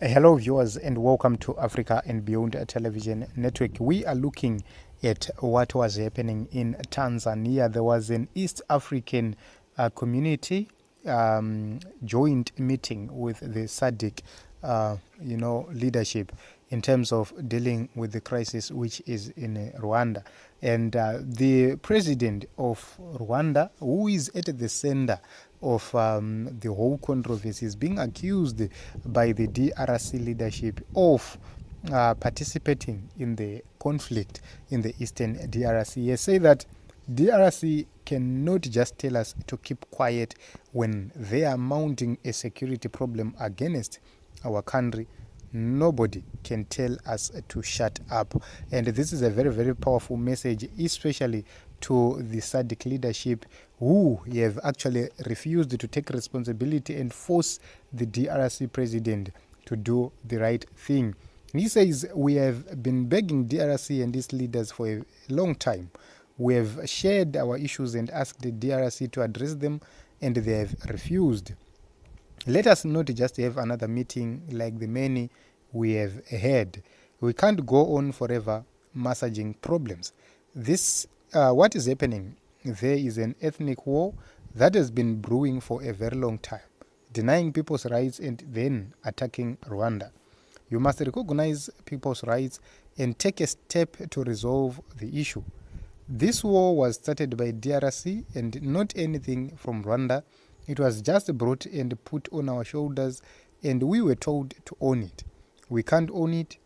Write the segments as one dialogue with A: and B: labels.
A: Hello viewers and welcome to Africa and Beyond Television Network. We are looking at what was happening in Tanzania. There was an East African community joint meeting with the Sadc leadership in terms of dealing with the crisis which is in Rwanda. And the president of Rwanda, who is at the center of the whole controversy, is being accused by the DRC leadership of participating in the conflict in the eastern DRC. He said that DRC cannot just tell us to keep quiet when they are mounting a security problem against our country. Nobody can tell us to shut up. And this is a very, very powerful message, especially to the Sadc leadership, who have actually refused to take responsibility and force the DRC president to do the right thing. He says, we have been begging DRC and its leaders for a long time. We have shared our issues and asked the DRC to address them, and they have refused. Let us not just have another meeting like the many we have had. We can't go on forever massaging problems. What is happening there is an ethnic war that has been brewing for a very long time, denying people's rights and then attacking Rwanda. You must recognize people's rights and take a step to resolve the issue. This war was started by DRC and not anything from Rwanda. It was just brought and put on our shoulders, and we were told to own it. We can't own it.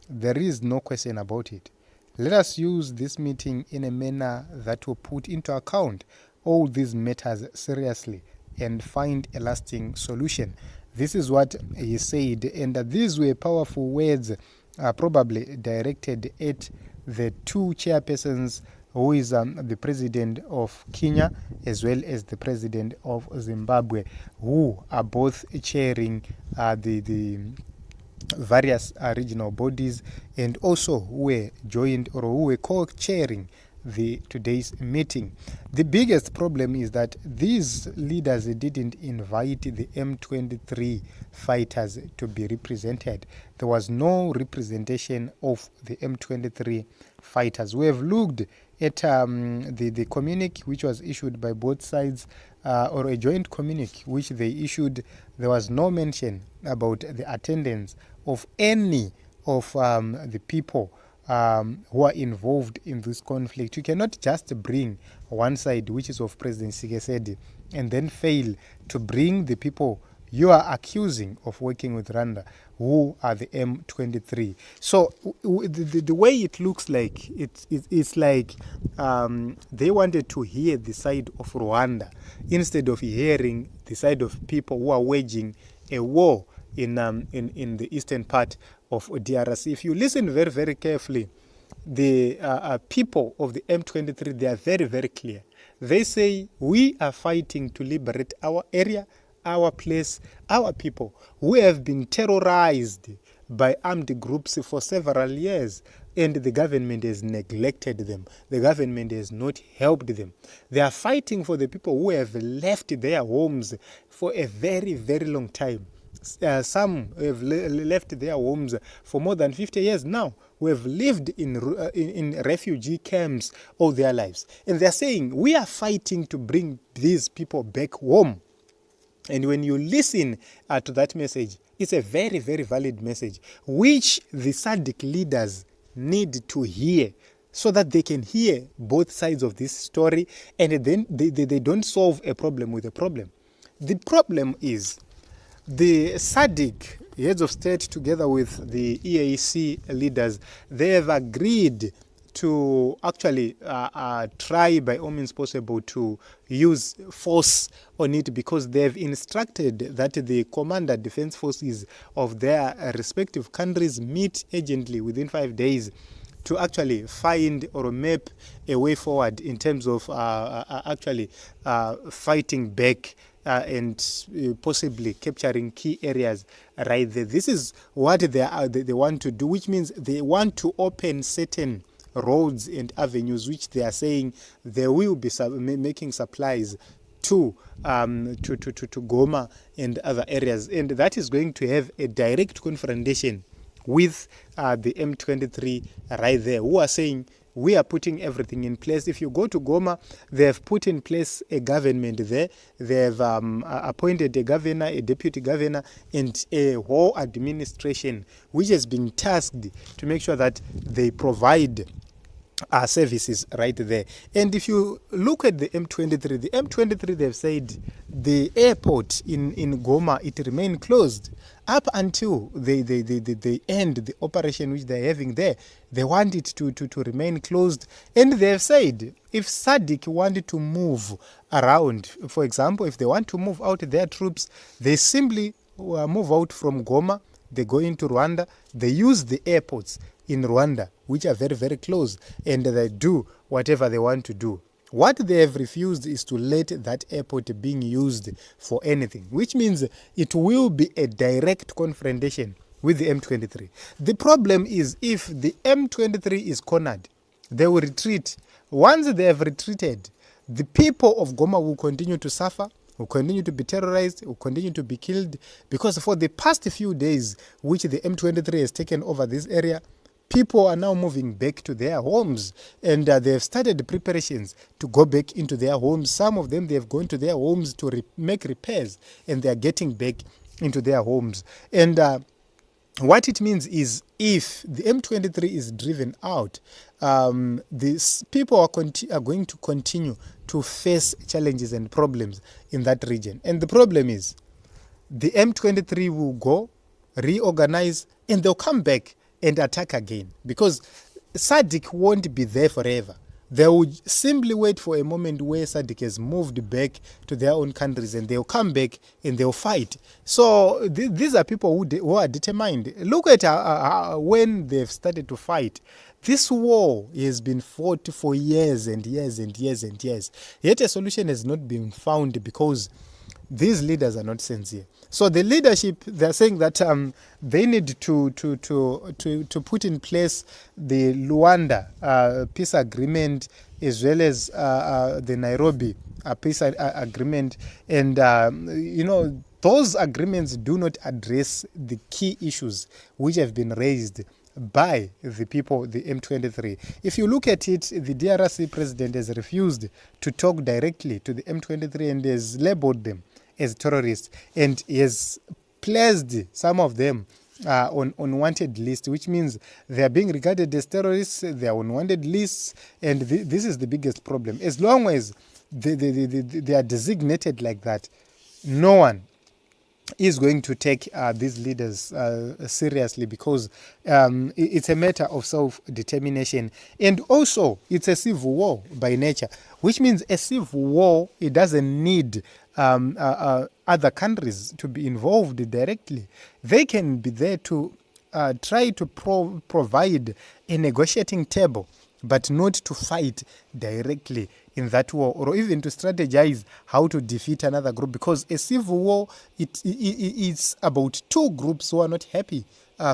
A: There is no question about it. Let us use this meeting in a manner that will put into account all these matters seriously and find a lasting solution. This is what he said, and these were powerful words probably directed at the two chairpersons, who is the president of Kenya as well as the president of Zimbabwe, who are both chairing the various regional bodies, and also who were joined or who were co-chairing today's meeting. The biggest problem is that these leaders didn't invite the M23 fighters to be represented. There was no representation of the M23 fighters. We have looked at the communique which was issued by both sides, or a joint communique which they issued. There was no mention about the attendance of any of the people who are involved in this conflict. You cannot just bring one side, which is of President Tshisekedi, and then fail to bring the people you are accusing of working with Rwanda, who are the M23. So the way it looks like, it's like they wanted to hear the side of Rwanda instead of hearing the side of people who are waging a war in the eastern part of DRC. If you listen very, very carefully, the people of the M23, they are very, very clear. They say, we are fighting to liberate our area, our place, our people, who have been terrorized by armed groups for several years, and the government has neglected them. The government has not helped them. They are fighting for the people who have left their homes for a very, very long time. Some have left their homes for more than 50 years now, who have lived in refugee camps all their lives. And they're saying, we are fighting to bring these people back home. And when you listen to that message, it's a very, very valid message, which the Sadc leaders need to hear, so that they can hear both sides of this story, and then they don't solve a problem with a problem. The problem is the Sadc heads of state, together with the EAC leaders, they have agreed to actually try by all means possible to use force on it, because they've instructed that the commander defense forces of their respective countries meet urgently within 5 days to actually find or map a way forward in terms of actually fighting back and possibly capturing key areas right there. This is what they want to do, which means they want to open certain roads and avenues which they are saying they will be making supplies to Goma and other areas, and that is going to have a direct confrontation with the M23 right there, who are saying we are putting everything in place. If you go to Goma, they have put in place a government there. They have appointed a governor, a deputy governor, and a whole administration which has been tasked to make sure that they provide services right there. And if you look at the M23, they've said the airport in Goma, it remained closed up until they end the operation which they're having there. They want it to remain closed. And they've said if Sadc wanted to move around, for example, if they want to move out their troops, they simply move out from Goma, they go into Rwanda, they use the airports in Rwanda, which are very, very close, and they do whatever they want to do. What they have refused is to let that airport being used for anything, which means it will be a direct confrontation with the M23. The problem is if the M23 is cornered, they will retreat. Once they have retreated, the people of Goma will continue to suffer, will continue to be terrorized, will continue to be killed, because for the past few days which the M23 has taken over this area, people are now moving back to their homes, and they have started preparations to go back into their homes. Some of them, they have gone to their homes to make repairs, and they are getting back into their homes. And what it means is if the M23 is driven out, these people are going to continue to face challenges and problems in that region. And the problem is the M23 will go, reorganize, and they'll come back and attack again, because Sadc won't be there forever. They will simply wait for a moment where Sadc has moved back to their own countries, and they'll come back and they'll fight. So these are people who are determined. Look at when they've started to fight. This war has been fought for years and years and years and years. Yet a solution has not been found because these leaders are not sincere. So the leadership, they're saying that they need to put in place the Rwanda peace agreement, as well as the Nairobi peace agreement. And, those agreements do not address the key issues which have been raised by the people, the M23. If you look at it, the DRC president has refused to talk directly to the M23 and has labeled them as terrorists, and he has placed some of them on wanted list, which means they are being regarded as terrorists. They are on wanted lists, and this is the biggest problem. As long as they are designated like that, no one is going to take these leaders seriously, because it's a matter of self-determination, and also it's a civil war by nature, which means a civil war, it doesn't need other countries to be involved directly. They can be there to try to provide a negotiating table, but not to fight directly in that war, or even to strategize how to defeat another group, because a civil war, it's about two groups who are not happy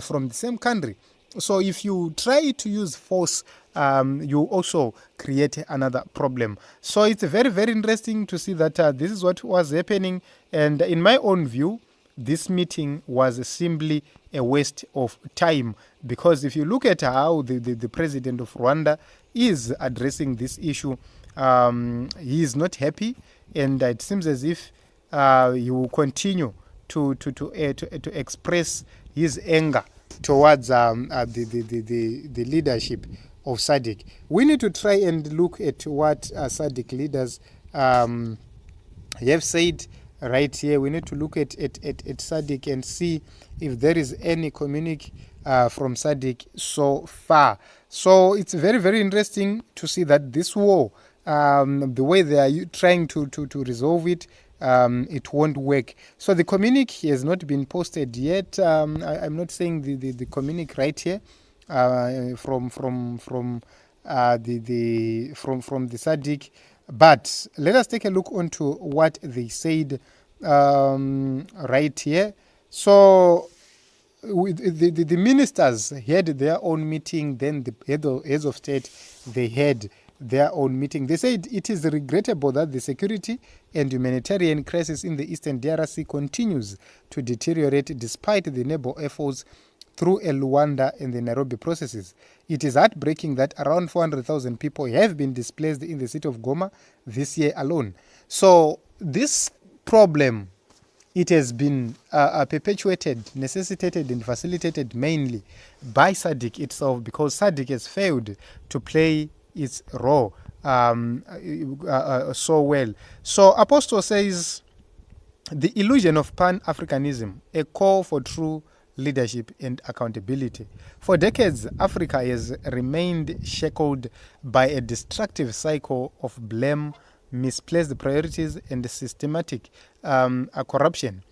A: from the same country. So if you try to use force, you also create another problem. So it's very, very interesting to see that this is what was happening. And in my own view, this meeting was simply a waste of time, because if you look at how the president of Rwanda is addressing this issue, he is not happy, and it seems as if he will continue to express his anger towards the leadership of Sadc. We need to try and look at what Sadc leaders have said right here. We need to look at Sadc and see if there is any communique from Sadc so far. So it's very, very interesting to see that this war, the way they are trying to resolve it, it won't work. So the communique has not been posted yet. I'm not saying the communique right here from the Sadc, but let us take a look onto what they said right here. So the ministers had their own meeting, then the heads of state, they had their own meeting. They said it is regrettable that the security and humanitarian crisis in the eastern DRC continues to deteriorate despite the neighbor efforts through Rwanda and the Nairobi processes. It is heartbreaking that around 400,000 people have been displaced in the city of Goma this year alone. So this problem, it has been perpetuated, necessitated and facilitated mainly by Sadc itself, because Sadc has failed to play its role so well. So Apostle says, the illusion of Pan-Africanism, a call for true leadership and accountability. For decades, Africa has remained shackled by a destructive cycle of blame, misplaced priorities, and systematic corruption.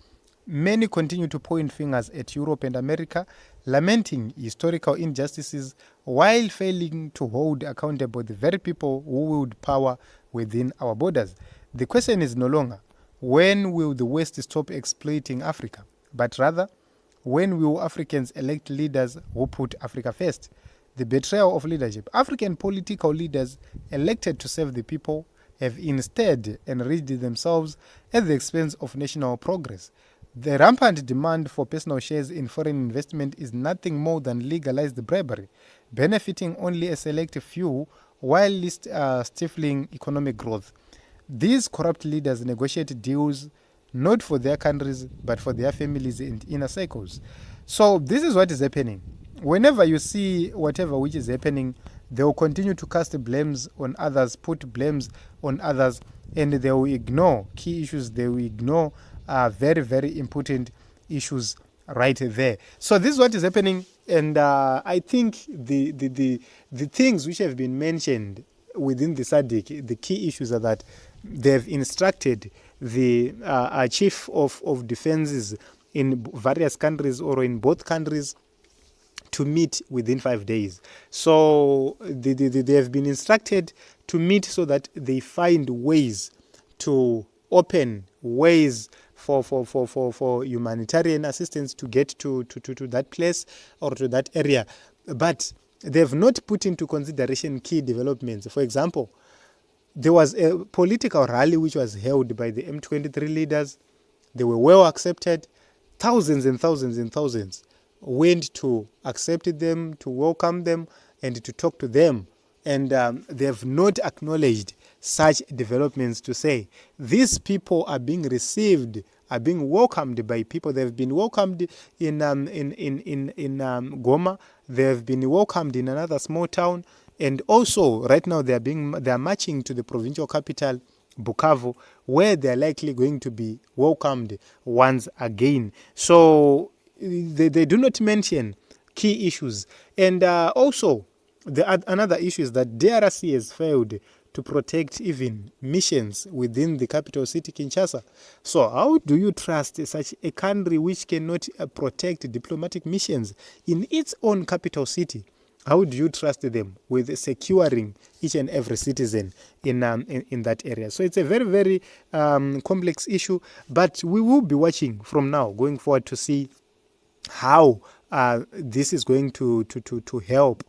A: Many continue to point fingers at Europe and America, lamenting historical injustices while failing to hold accountable the very people who wield power within our borders. The question is no longer, when will the West stop exploiting Africa? But rather, when will Africans elect leaders who put Africa first? The betrayal of leadership. African political leaders elected to serve the people have instead enriched themselves at the expense of national progress. The rampant demand for personal shares in foreign investment is nothing more than legalized bribery, benefiting only a select few while stifling economic growth. These corrupt leaders negotiate deals not for their countries, but for their families and inner circles. So this is what is happening. Whenever you see whatever which is happening, they will continue to cast blames on others, put blames on others, and they will ignore key issues. They will ignore very, very important issues right there. So this is what is happening, and I think the things which have been mentioned within the Sadc, the key issues are that they've instructed the chief of defenses in various countries or in both countries to meet within 5 days. So they have been instructed to meet so that they find ways to open ways for humanitarian assistance to get to that place or to that area. But they've not put into consideration key developments. For example, there was a political rally which was held by the M23 leaders. They were well accepted. Thousands and thousands and thousands went to accept them, to welcome them, and to talk to them. And they have not acknowledged such developments to say these people are being received, are being welcomed by people. They've been welcomed in Goma. They have been welcomed in another small town. And also, right now, they are marching to the provincial capital, Bukavu, where they are likely going to be welcomed once again. So they do not mention key issues. And also, another issue is that DRC has failed to protect even missions within the capital city, Kinshasa. So how do you trust such a country which cannot protect diplomatic missions in its own capital city? How do you trust them with securing each and every citizen in that area? So it's a very, very complex issue, but we will be watching from now going forward to see how this is going to help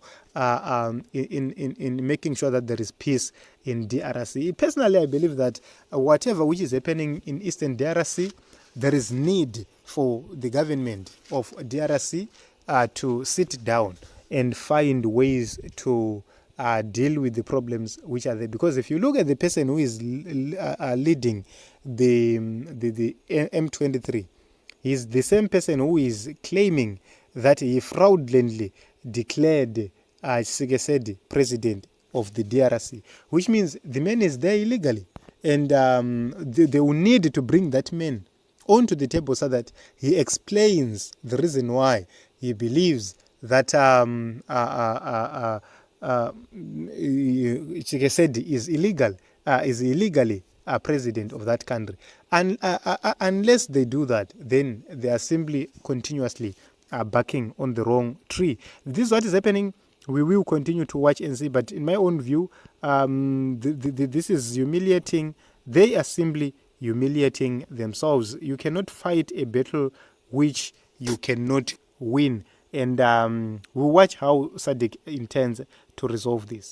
A: in making sure that there is peace in DRC. Personally, I believe that whatever which is happening in Eastern DRC, there is need for the government of DRC to sit down and find ways to deal with the problems which are there. Because if you look at the person who is leading the M23, he's the same person who is claiming that he fraudulently declared Tshisekedi president of the DRC, which means the man is there illegally. And they will need to bring that man onto the table so that he explains the reason why he believes that Tshisekedi is illegally president of that country. And unless they do that, then they are simply continuously backing on the wrong tree. This is what is happening. We will continue to watch and see. But in my own view, this is humiliating. They are simply humiliating themselves. You cannot fight a battle which you cannot win. And we'll watch how Sadc intends to resolve this.